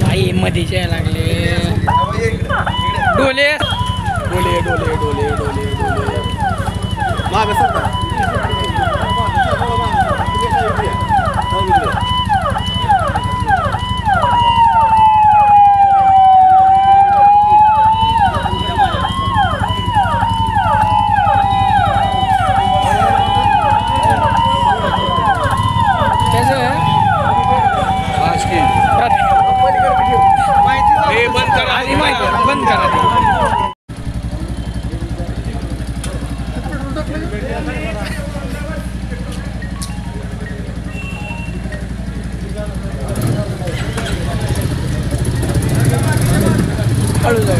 आई मधीचे लागले डोले डोले डोले डोले डोले डोले माग बंद करा हळू जाऊ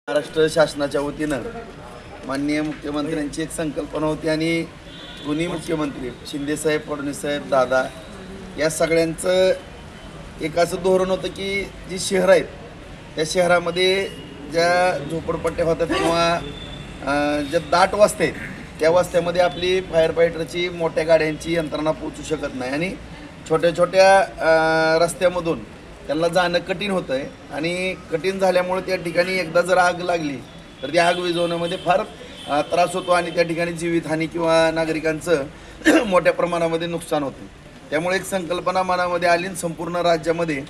महाराष्ट्र शासनाच्या वतीनं माननीय मुख्यमंत्र्यांची एक संकल्पना होती आणि दोन्ही मुख्यमंत्री शिंदेसाहेब, फडणवीससाहेब, दादा या सगळ्यांचं एक असं धोरण होतं की जी शहरं आहेत त्या शहरामध्ये ज्या झोपडपट्ट्या होतात किंवा ज्या दाट वस्त्या आहेत त्या वस्त्यामध्ये आपली फायर फायटरची मोठ्या गाड्यांची यंत्रणा पोचू शकत नाही आणि छोट्या छोट्या रस्त्यामधून त्यांना जाणं कठीण होतं आहे आणि कठीण झाल्यामुळे त्या ठिकाणी एकदा जर आग लागली तर ती आग विझवण्यामध्ये फार त्रास होतो आणि त्या ठिकाणी जीवितहानी किंवा नागरिकांचं मोठ्या प्रमाणामध्ये नुकसान होतं. त्यामुळे एक संकल्पना मनामध्ये आली संपूर्ण राज्यामध्ये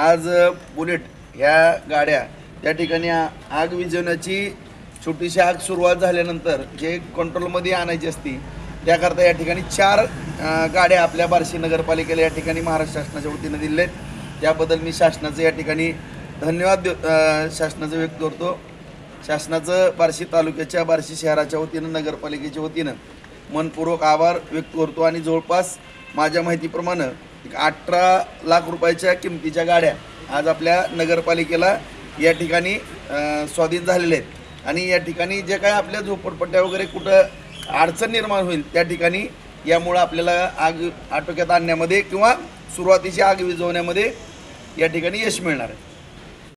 आज बुलेट ह्या गाड्या त्या ठिकाणी आग विझवण्याची छोटीशी आग सुरुवात झाल्यानंतर जे कंट्रोलमध्ये आणायची असती त्याकरता या ठिकाणी 4 गाड्या आपल्या बार्शी नगरपालिकेला या ठिकाणी महाराष्ट्र शासनाच्या वतीनं दिल्या आहेत. त्याबद्दल मी शासनाचं या ठिकाणी धन्यवाद शासनाचं व्यक्त करतो. शासनाचं बार्शी तालुक्याच्या बार्शी शहराच्या वतीनं नगरपालिकेच्या वतीनं मनपूर्वक आभार व्यक्त करतो आणि जवळपास माझ्या माहितीप्रमाणे 18 लाख रुपयाच्या किमतीच्या गाड्या आज आपल्या नगरपालिकेला या ठिकाणी स्वाधीन झालेल्या आहेत आणि या ठिकाणी जे काय आपल्या झोपडपट्ट्या वगैरे कुठं अडचण निर्माण होईल त्या ठिकाणी यामुळं आपल्याला आग आटोक्यात आणण्यामध्ये किंवा सुरुवातीची आग विझवण्यामध्ये या ठिकाणी यश मिळणार आहे.